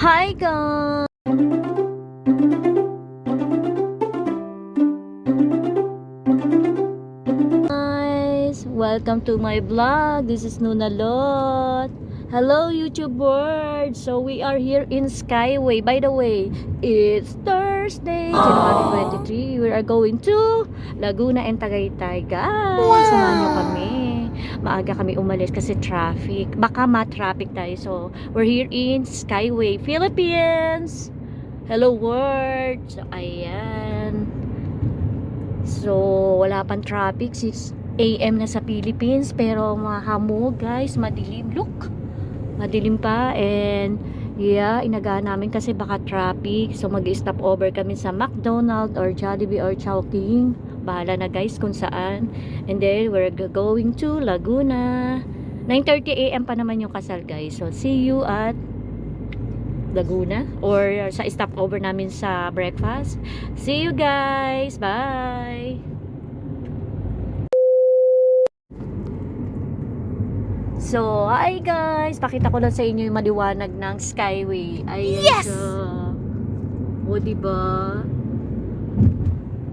Hi guys! Welcome to my vlog. This is Nuna Lot. Hello YouTube world. So we are here in Skyway. By the way, it's Thursday, January 23. We are going to Laguna and Tagaytay. Guys, samahan nyo kami. Maaga kami umalis kasi traffic. Baka ma-traffic tayo. So we're here in Skyway, Philippines. Hello world. So ayan. So wala pang traffic. 6 AM na sa Philippines, pero mahamog guys, madilim. Look, madilim pa. And yeah, inagaan namin kasi baka traffic. So mag-stop over kami sa McDonald's or Jollibee or Chowking. Bahala na guys kung saan. And then we're going to Laguna. 9:30 AM pa naman yung kasal guys. So see you at Laguna or sa stop over namin sa breakfast. See you guys. Bye. So, hi guys! Pakita ko lang sa inyo yung maliwanag ng Skyway. Ayan yes! O, diba?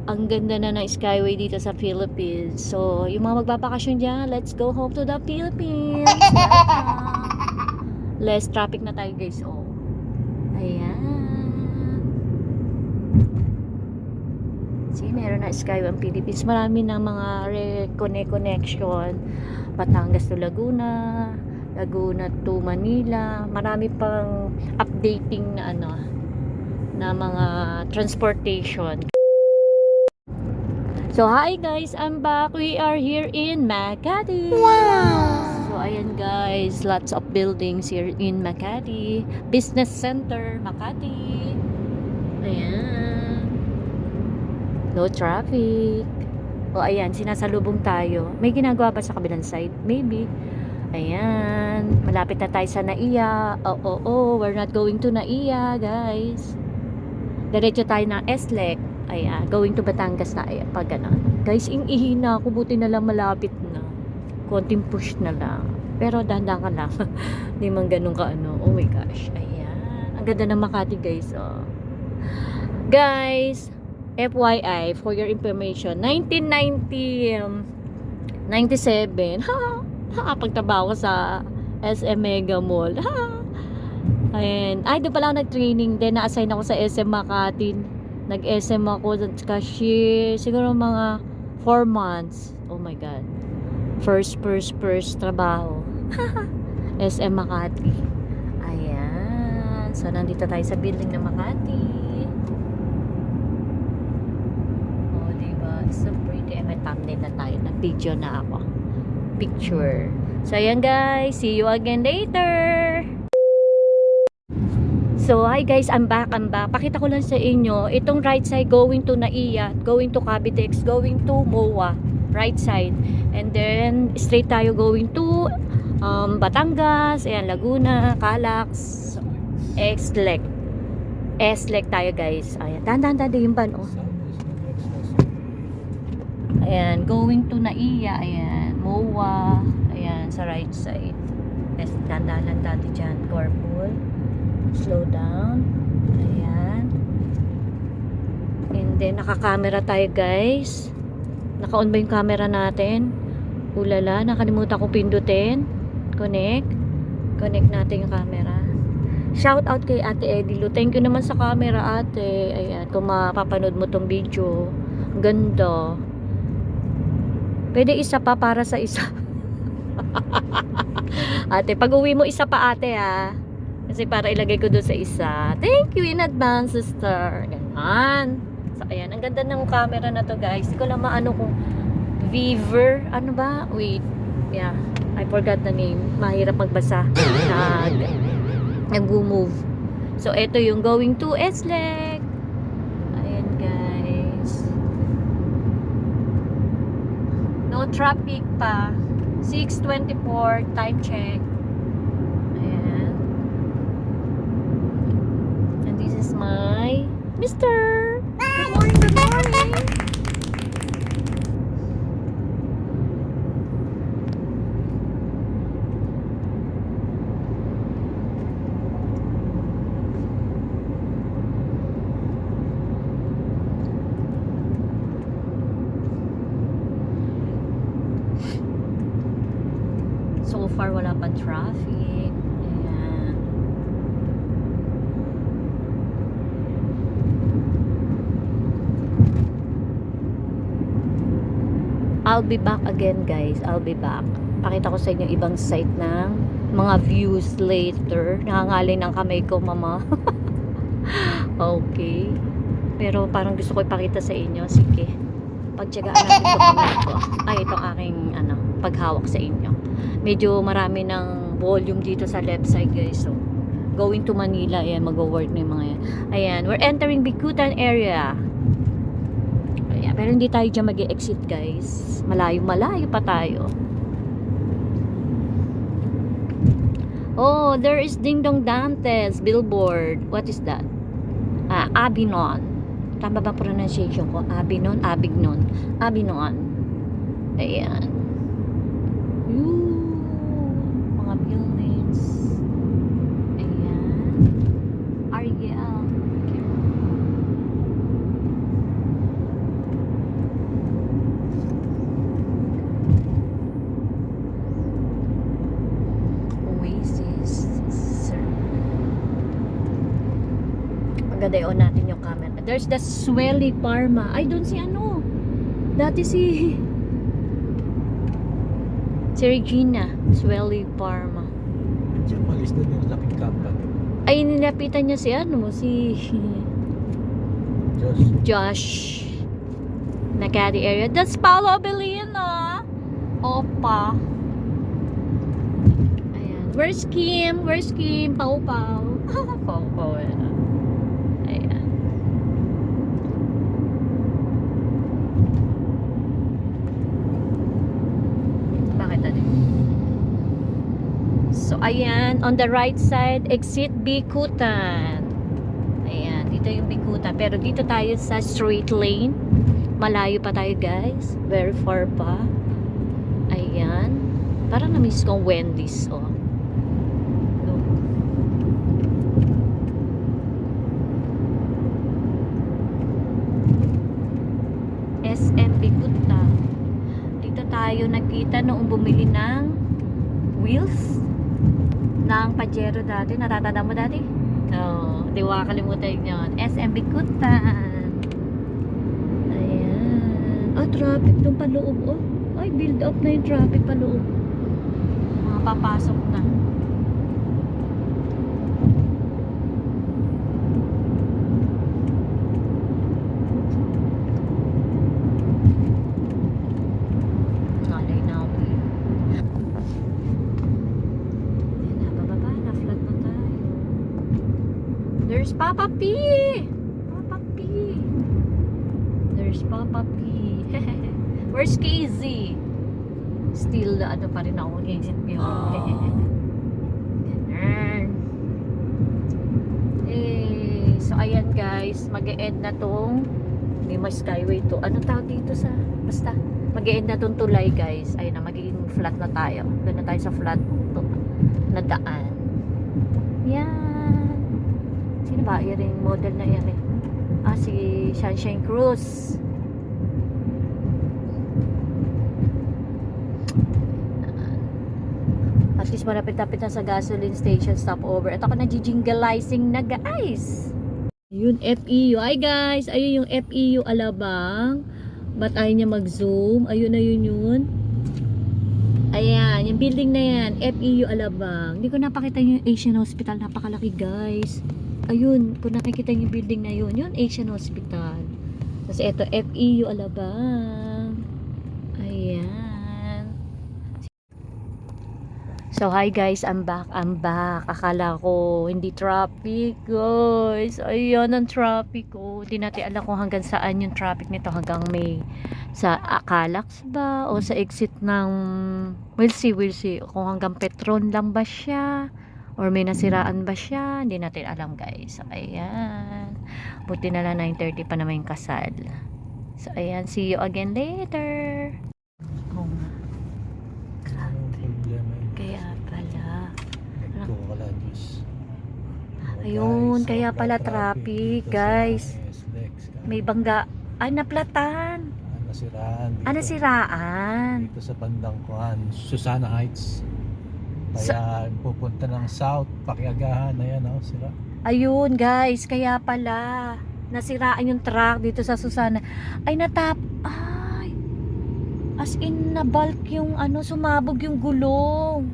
Ang ganda na ng Skyway dito sa Philippines. So, yung mga magbabakasyon dyan, let's go home to the Philippines! Less traffic na tayo guys. Oh. Ayan. See, meron na Skyway ang Philippines. Marami ng mga connection. Batangas to Laguna, Laguna to Manila. Marami pang updating na na mga transportation. So hi guys, I'm back. We are here in Makati. Wow! So ayan guys, lots of buildings here in Makati. Business Center, Makati. Ayan. No traffic. O ayan, sinasalubong tayo. May ginagawa ba sa kabilang side? Maybe. Ayan. Malapit na tayo sa Naiya. We're not going to Naiya, guys. Diretso tayo ng SLEC. Ayan. Going to Batangas na. Ayan, pag gano'n. Guys, ihina ako. Buti na lang malapit na. Konting push na lang. Pero dahan-dahan ka lang. Hindi man ganun ka Oh my gosh. Ayan. Ang ganda ng Makati, guys. Oh. Guys, FYI, for your information, 1997, pagtrabaho sa SM Mega Mall. Ayan. Ay, doon pala ako nag-training. Then, na-assign ako sa SM Makati. Nag-SM ako sa cashier. Siguro mga 4 months. Oh my God. First trabaho. SM Makati. Ayan. So, nandito tayo sa building ng Makati. So pretty. May thumbnail na tayo. Na-video na ako. Picture. So ayan guys. See you again later. So hi guys. I'm back. Pakita ko lang sa inyo. Itong right side going to Naiya. Going to Cavitex. Going to MOA. Right side. And then straight tayo going to Batangas. Ayan. Laguna. Calax. SLEC. SLEC tayo guys. Ayan. Dahan-dahan yung van. Oh. Ayan, going to Naiya, ayan, MOA, ayan, sa right side. Yes, dandahan dati dyan, careful, slow down, ayan. And then, naka-camera tayo guys. Naka-on ba yung camera natin? Ulala, nakalimutan ko pindutin. Connect natin yung camera. Shout out kay Ate Edilo. Thank you naman sa camera ate. Ayan, kung mapapanood mo tong video. Ganda. Pwede isa pa para sa isa. Ate, pag uwi mo isa pa ate ha. Kasi para ilagay ko doon sa isa. Thank you in advance sister. Ganyan. So ayan, ang ganda ng camera na to guys. Hindi ko lang maano kung Viver. Ano ba? Wait. Yeah. I forgot the name. Mahirap magbasa. Nag-move. So ito yung going to SLEC. Ayan guys. No traffic pa. 6:24 time check. Ayan. And this is my Mr. Good morning, good morning. walang traffic. Ayan. I'll be back again guys. I'll be back. Pakita ko sa inyo ibang site ng mga views later. Nangangalay ng kamay ko, mama. Okay. Pero parang gusto ko ipakita sa inyo. Sige. Pagtiyagaan natin ito kamay ko. Ay, ito aking paghawak sa inyo. Medyo marami ng volume dito sa left side guys. So, going to Manila. Ayan, mag-work na yung mga yan. Ayan, we're entering Bicutan area. Ayan, pero hindi tayo dyan mag-exit guys. Malayo pa tayo. Oh, there is Ding Dong Dantes billboard. What is that? Abinon. Tama ba pronunciation ko? Abinon. Abinon. Ayan. Mga buildings. Ayan. Ariel. Oasis. Maganda i-on natin yung camera. There's the Swelly Parma. I don't see ano. Dati si Regina. Swelly Parma. Diyan malis na din laking company. Ay, nilapitan niya si Josh. Makati area. That's Paolo Abellino. Opa. Ayan. Where's Kim? Pau. Pau. Ayan. Bakit natin? So, ayan. On the right side, exit Bicutan. Ayan. Dito yung Bicutan. Pero dito tayo sa straight lane. Malayo pa tayo, guys. Very far pa. Ayan. Parang na-miss kong Wendy's, oh. Look. SM Bicutan. Dito tayo nagkita noong bumili ng wheels ng Pajero dati. Natatanda mo dati? No, di ko kakalimutan yun. SM Bicutan. Ayan. Oh, traffic doon pa loob. Oh. Ay, build up na yung traffic pa loob. Mga papasok na. Ngalay na ako. Ayan na, bababa na. Flat na tayo. There's Papa P! There's Papa P. Where's KZ? Still, ano pa rin ako, exit mo yun. Ganun. So, ayan guys, mag-e-end na tong hindi may skyway to. Ano tawag dito sa, basta, mag-e-end na tong tulay guys. Ayun na, magiging flat na tayo. Doon na tayo sa flat to, na daan. Yan. Sino ba? Yung model na yan eh. Si Sunshine Cruz. At least malapit-lapit na sa gasoline station stopover. At ako nag-jingleizing na guys. Ayun, FEU. Ay guys, ayun yung FEU Alabang. Ba't ayaw niya mag-zoom? Ayun na yun. Ayan, yung building na yan. FEU Alabang. Hindi ko napakita yung Asian Hospital. Napakalaki guys. Ayun, kung nakikita yung building na yun. Yun, Asian Hospital. Tapos ito, FEU Alabang. Ayan. So, hi guys, I'm back. Akala ko hindi traffic, guys. Ayan ang traffic ko. Hindi natin alam kung hanggang saan yung traffic nito. Hanggang may sa Calax ba? O sa exit ng we'll see. Kung hanggang Petron lang ba siya? Or may nasiraan ba siya? Hindi natin alam guys. So, ayan. Buti na lang 9:30 pa naman yung kasal. So, ayan. See you again later. Oh nga. Kaya pala. Ayun, kaya pala traffic, guys. May bangga. Ay, naplatan. Nasiraan. Nasiraan. Dito sa bandang Susana Heights. Kaya pupunta ng south, Pakiagahan. Ayan oh, sira. Ayun guys, kaya pala nasiraan yung truck dito sa Susana. Ay as in nabalk yung sumabog yung gulong.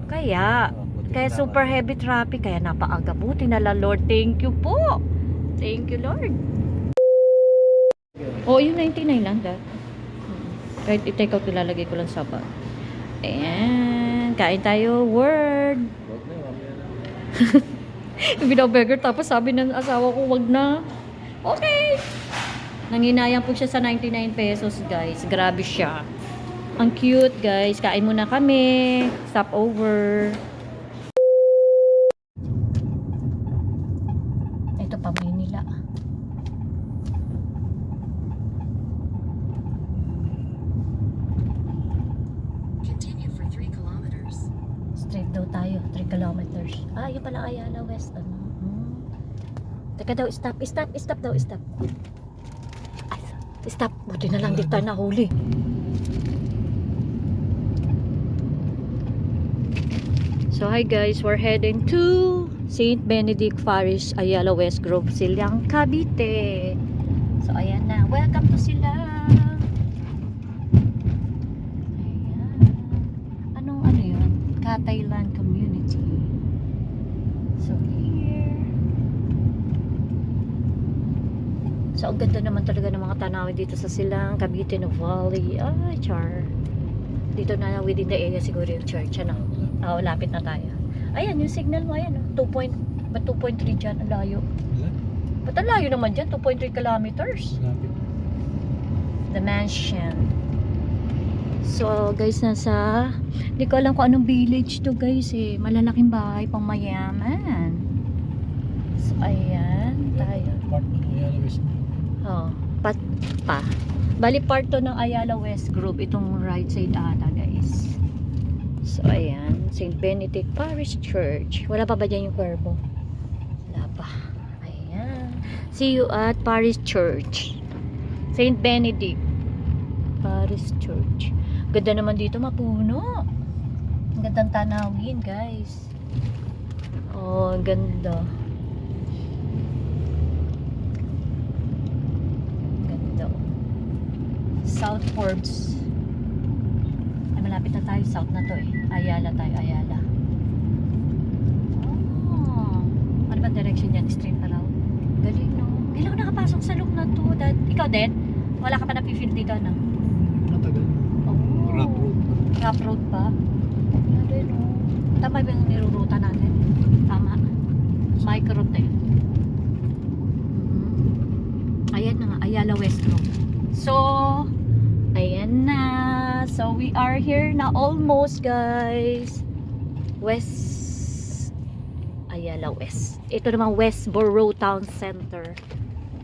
Kaya Buti kaya na, super heavy traffic, kaya napaaga. Buti na lang, Lord. Thank you po. Thank you, Lord. Oh, yung 99 lang dad. Kahit i-take out, ilalagay ko lang sa bag. Ayan, kain tayo. Word. Wag na, mamaya na. Binabegar, tapos sabi ng asawa ko, wag na. Okay. Nanginayang po siya sa 99 pesos, guys. Grabe siya. Ang cute, guys. Kain muna kami. Stop over. Ito pa, Manila. Continue for 3 kilometers. Straight daw tayo. 3 kilometers. Ah, yun pala Ayala West. Teka daw, stop. Stop daw, stop. Ay, stop. Buti na lang, di tayo nahuli. So, hi guys. We're heading to St. Benedict Parish, Ayala West Grove, Silang, Cavite. So, ayan na. Welcome to Silang. Ayan. Ano yun? Catayland Community. So, here. So, ang ganda naman talaga ng mga tanawin dito sa Silang, Cavite na Valley. Ay, char. Dito na within the area siguro yung church. Lapit na tayo. Ayan, yung signal mo, ayan. 2.3 dyan? Ang layo. Ilan? Ba't ang layo naman dyan? 2.3 kilometers. Malapit. The mansion. So, guys, hindi ko alam kung anong village to, guys, eh. Malalaking bahay, pang mayaman. So, ayan, tayo. Part ng Ayala West. Oh, pa. Bali, part to ng Ayala West Group. Itong right side ata, guys. So, ayan. St. Benedict Parish Church. Wala pa ba dyan yung Cuervo? Wala pa. Ayan. See you at Parish Church. St. Benedict Parish Church. Ganda naman dito, mapuno. Ang gandang tanawin, guys. Oh, ganda. Ganda. South Forbes. Ay, malapit na tayo. South na to eh. Ayala tayo, Ayala. Oh. Ano ba direction yan? Straight pa raw. Galing, no? Kailan ko nakapasok sa look na to? Dad? Ikaw din? Wala ka pa na-feel dito, no? Matagal. Oh. Rough road. Rough road pa? Ano, no? Tama ba yung niruruta natin? Tama. Micro eh. Ayan na nga, Ayala West Road. So, ayan na. So, we are here na almost, guys. Ayala West. Ito naman Westboro Town Center.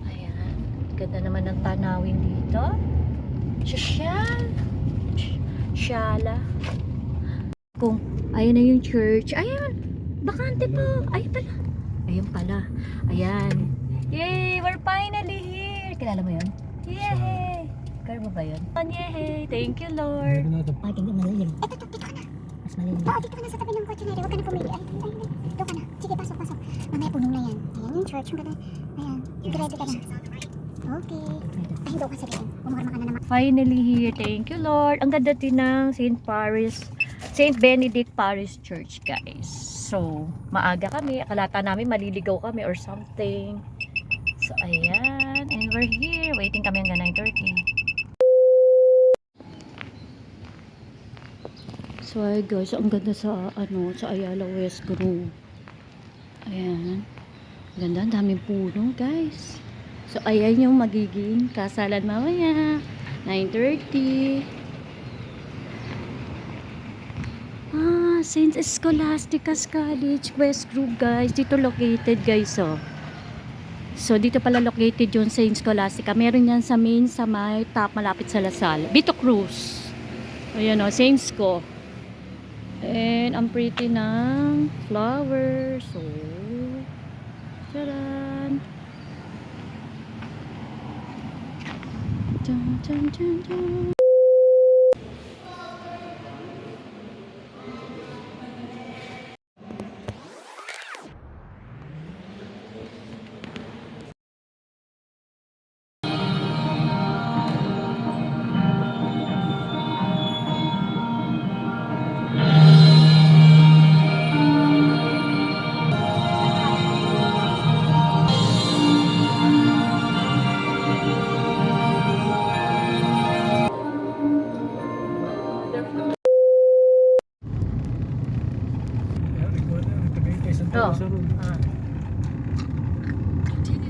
Ayan. Ganda naman ng tanawin dito. Shala. Ayan na yung church. Ayan. Bakante pa. Ayan pala. Ayan pala. Ayan. Yay! We're finally here. Kilala mo yun? Yay! Kaya mo ba yun? Yay! Thank you, Lord. Meron natin. Ay, hindi malalim. Ito, dito ka na. Mas malalim. Oo, dito ka na sa tabi ng kotse na rin. Huwag ka na pumili. Ay, dito ka na. Sige, pasok. Mamaya puno na yan. Ayan yung church. Yung ganda. Ayan. Ready ka na. Okay. Ay, hindi ko sabihin. Umuharma ka na naman. Finally here. Thank you, Lord. Ang ganda din ng St. Benedict Parish Church, guys. So, maaga kami. Akalata namin maliligaw kami or something. So, ayan. And we're here. Waiting kami hanggang 9:30. So, ay guys, ang ganda sa Ayala West Grove. Ayan. Ganda, ang daming puno, guys. So, ayan yung magiging kasalan mamaya. 9:30. St. Scholastica's College, West Grove, guys. Dito located, guys, oh. So, dito pala located yung St. Scholastica. Meron yan sa main, sa may top, malapit sa Lasal. Vito Cruz. Ayan, oh, St. Sco. And, ang pretty ng flowers. So, charan. Dun, dun, dun, dun.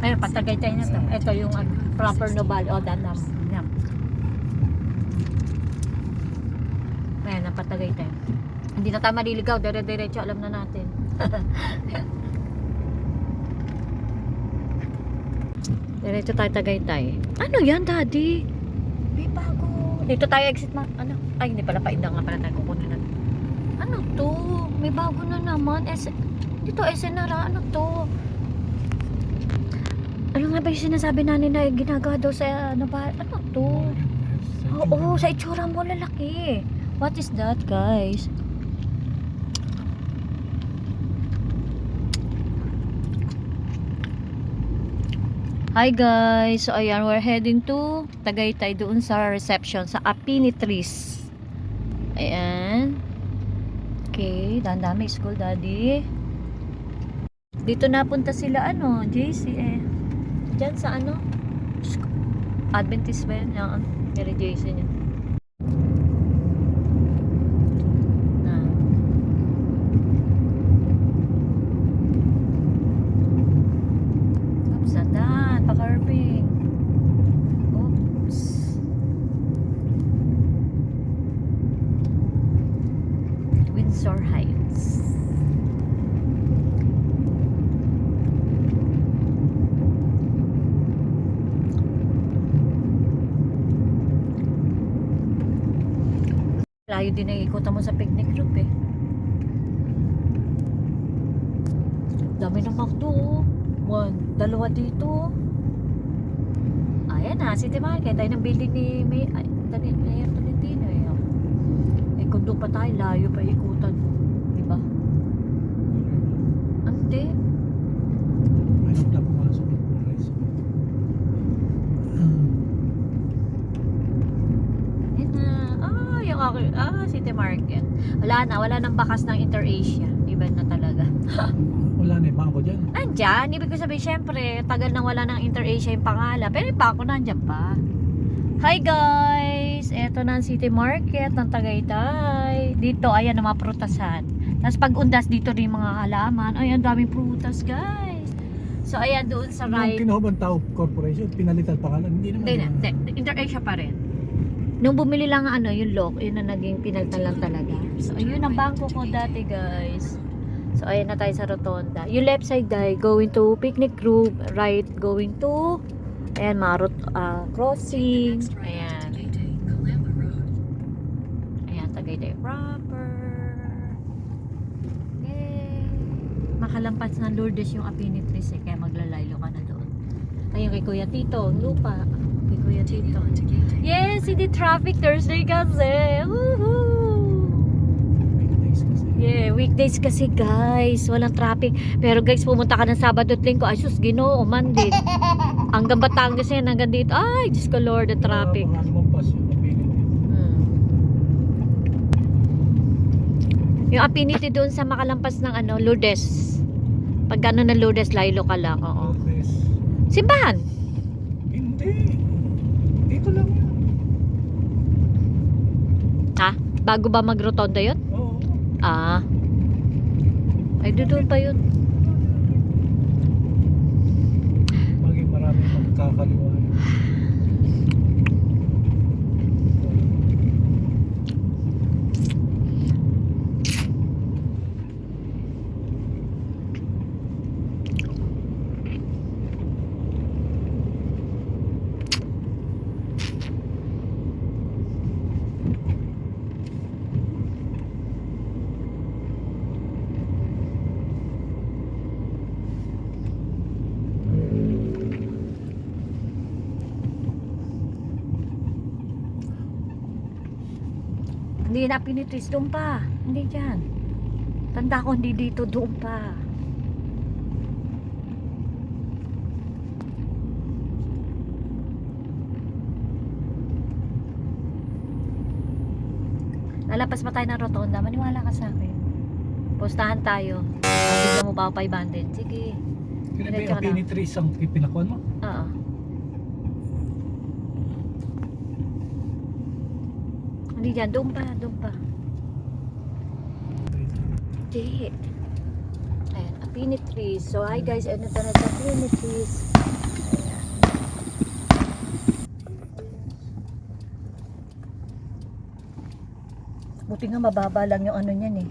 Ayun, Patagaytay na to. Ito yung proper Nobal. O, Danam. Yan. Ayan, ang Patagaytay. Hindi na tayo maliligaw. Dire-diretso, alam na natin. Diretso tayo Tagaytay. Ano yan, Daddy? May bago. Dito tayo exit ma... Ano? Ay, hindi pala. Paindang nga pala tayo kukunin natin. Ano to? May bago na naman. Dito, SNR. Ano to? Ano nga ba yung sinasabi namin na ginagawa daw sa ano ba? Ano to? Oo, sa itsura mo lalaki. What is that, guys? Hi guys! So ayan, we're heading to Tagaytay doon sa reception sa Apinitris. Ayan. Okay, dami school, Daddy. Dito napunta sila JC Diyan sa Adventist ba yun? Kaya JC niya. Sandan, pa-carving. Oops. Windsor Heights. Layo din ang ikutan mo sa picnic group Dami ng McDo. 1, 2 dito. Ayan na, City Market. Tayo ng building ni Mayor Tolentino kung doon pa tayo, layo pa ikutan mo. Diba? Ante. Mayroon na pumasok. Ayan na. Yung City Market. Wala nang bakas ng Inter-Asia. Iba na talaga. Wala na yung bangko dyan. Nandyan, ibig ko sabihin, syempre, tagal nang wala ng Inter-Asia yung pangalan. Pero yung bangko nandyan pa. Hi guys! Eto na ang City Market ng Tagaytay. Dito, ayan ang mga prutasan. Tapos pag undas, dito rin mga halaman. Ay, ang daming prutas guys. So, ayan doon sa right. Yung Kinahobang Tao Corporation, pinalitan pangalan. Hindi naman. Hindi, Inter-Asia pa rin. Nung bumili lang yung lock, yun na naging pinalitan lang talaga. So, ayun ang bangko ko dati guys. So, ayan na tayo sa rotonda. Yung left side ay going to picnic group. Right, going to ayan, crossing. Ayan. Ayan, Tagaytay proper. Yay. Makalampas ng Lourdes yung Apinitris kaya maglalaylo ka na doon. Ayun kay Kuya Tito, lupa. Kay Kuya Tito. Yes, hindi traffic Thursday kasi. Woohoo! Yeah, weekdays kasi guys, walang traffic. Pero guys, pumunta ka ng Sabado at Linggo, ay sus, Ginoo, Monday. Hanggang Batangas yan, hanggang dito. Ay, Diyos ko Lord, the traffic. Yung Apinity doon sa makalampas ng Lourdes. Pag gano'n na Lourdes, laylo ka lang. Oo. Simbahan? Hindi. Dito lang yan. Ha? Bago ba mag-rotonda yun? Oo. Ah. Ay, doon pa yun. Bagay maraming magkakaliwa. Hindi na Pinitris, doon pa. Hindi dyan. Tanda ko, hindi dito, doon pa. Lalapas pa tayo ng rotonda. Maniwala ka sa akin. Postahan tayo. Bigyan mo ba ako 500? Sige. Kaya ba Diretso yung ka lang. Apinitris ang pinakuan mo? Oo. Hindi dyan, doon pa, doon pa. Hindi. Ayan, Pinitris. So, hi guys, ano na sa Pinitris. Buti nga mababa lang yung ano niyan eh.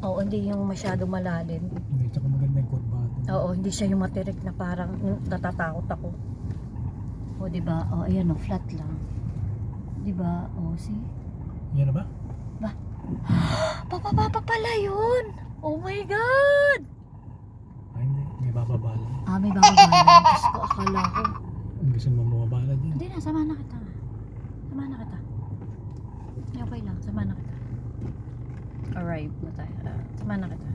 Oo, hindi yung masyadong malalim. Hindi, tsaka maganda yung kurbado. Oo, hindi siya yung matirik na parang natatakot ako. O, diba? O, ayan o, flat lang. Diba? O, see? Yan na ba? Papababa pala yun! Oh my God! Ay, hindi. May bababa lang. May bababa lang. Diyos ko, akala ko. Ang gusto mo mababala din. Hindi na, sama na kita. Sama na kita. Okay lang, sama na kita. Arrive na tayo. Sama na kita.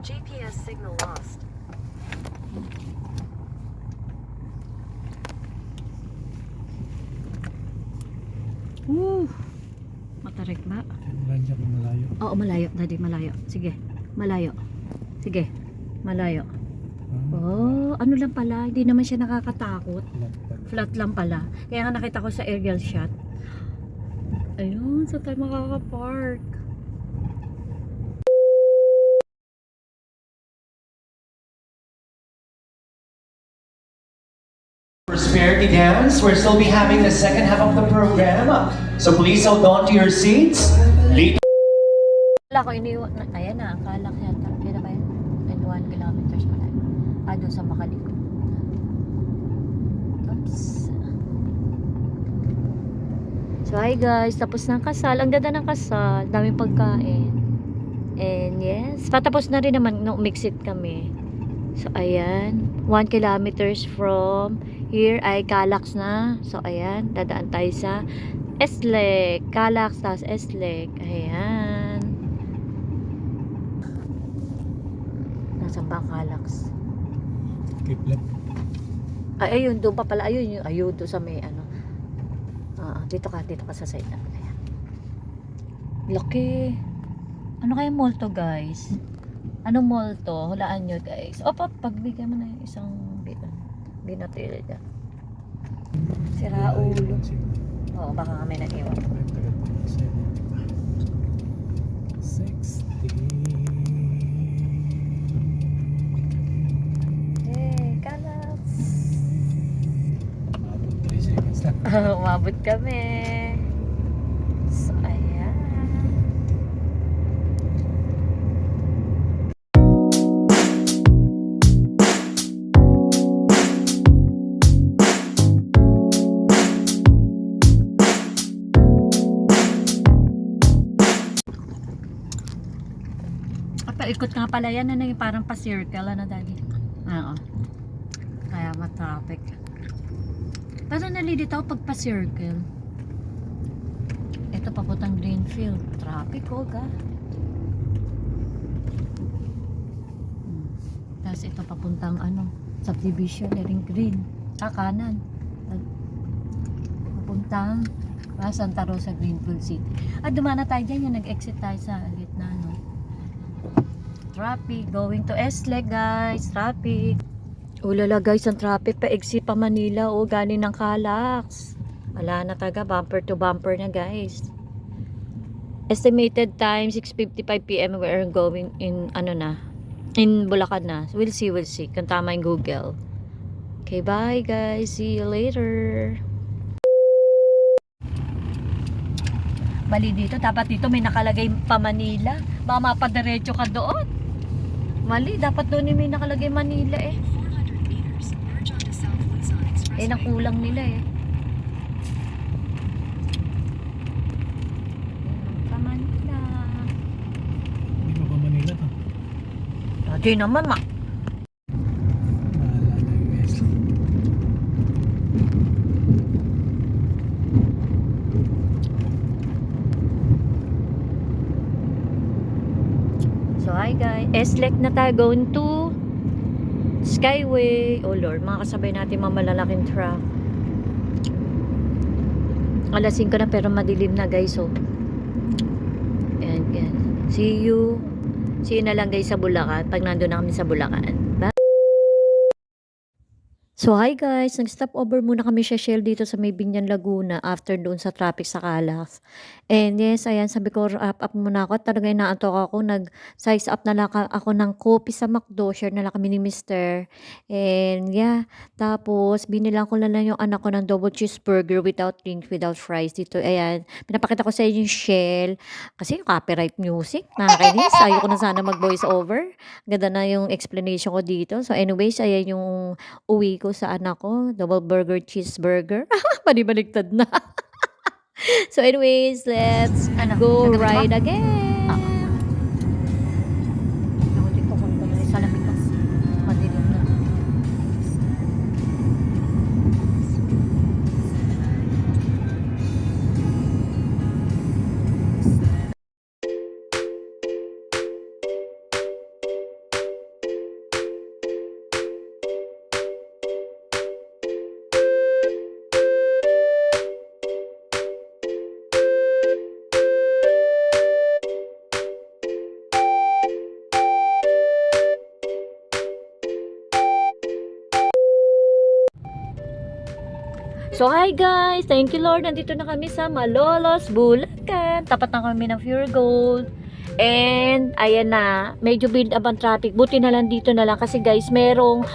GPS signal lost. Woo! Matarik ba? Kailan dyan kung malayo. Oo, malayo. Daddy, malayo. Sige, malayo. Sige, malayo. Oh, ano lang pala. Hindi naman siya nakakatakot. Flat lang pala. Kaya nga nakita ko sa aerial shot. Ayun, saan tayo makakapark? Prosperity Dance. We'll still be having the second half of the program. So please hold on to your seats. Wala ko iniwan. Ayan na, ang kalak yata. Kaya na ba yun? And 1 kilometers pa tayo. Doon sa makalikot. Oops. So hi guys, tapos na ang kasal. Ang ganda ng kasal. Daming pagkain. And yes, patapos na rin naman nung umiksit kami. So ayan, 1 kilometers from here ay Calax na. So ayan, dadaan tayo sa Eslek. Calax tas Eslek. Ayan. Nasaan ba ang Calax? Keep left. Ay, ayun, doon pa pala. Ayun, ayun, doon sa may ano. Dito ka sa side na. Ayan. Laki. Ano kaya mall to, guys? Anong mall to? Hulaan nyo, guys. Pagbigay mo na yung isang binatili dyan. Sira ulo. Oo, baka kami nag-iwan. 60. Hey, Calax. Abot 3 seconds na. Umabot kami. So, ayan. Paikot nga pala yan, ano yung parang pa-circle, ano daddy? Oo. Kaya ma-traffic. Pero nalilito ako pag pa-circle. Ito papuntang Greenfield. Traffic, ga. Tapos ito papuntang ano, subdivision, ring green. Kanan. Papuntang Santa Rosa, Greenfield City. Dumana tayo dyan, yung nag-exit tayo sa gitna, no? Traffic, going to Eslek, guys. Traffic. Ulala, guys, ang traffic pa exit pa Manila. Galing ng Calax. Wala na taga, bumper to bumper na, guys. Estimated time 6:55 PM. We are going in in Bulacan na. So, we'll see. Kung tama yung Google. Okay, bye, guys. See you later. Mali dito. Dapat dito may nakalagay pa Manila. Baka mapadiretso ka doon. Mali. Dapat doon may nakalagay Manila eh. 400 meters, merge onto South Luzon Expressway. Nakulang nila eh. Pa Manila. Hindi pa ba Manila to? Di naman Bahala na yung Eslo. So hi guys, Eslek na tayo, going to Skyway. Oh Lord, mga kasabay natin mga malalaking truck. Alas 5 na pero madilim na guys. So yan. See you na lang guys sa Bulacan pag nandun na kami sa Bulacan. Bye. So hi guys, nag-stop over muna kami sa Shell dito sa may Binyan, Laguna after doon sa traffic sa Calas. And yes, ayan, sabi ko wrap up muna ako. Talaga inaantok ako, nag-size up na lang ako ng kopi sa McDo, share na lang kami ni Mr. And yeah, tapos binilang ko na lang yung anak ko ng double cheeseburger without drink, without fries dito. Ayan, pinapakita ko sa inyo yung Shell. Kasi yung copyright music, nakakainis. Ayoko na sana mag-voice over. Ganda na yung explanation ko dito. So anyways, ayan yung uwi ko sa anak ko, double burger, cheeseburger. Panibaligtad na. So anyways, let's go ride again. Nakutin ko kung may salamig ko. Madilim na. So hi guys, thank you Lord, nandito na kami sa Malolos, Bulacan. Tapat na kami ng Pure Gold. And ayan na, medyo build up ang traffic. Buti na lang dito na lang kasi guys, merong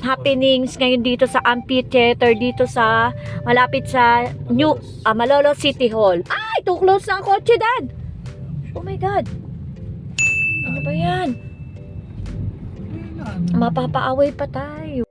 happenings ngayon dito sa amphitheater dito sa malapit sa New Malolos City Hall. Ay, too close na ang kotse, Dad. Oh my God. Ano ba yan? Mapapaaway pa tayo.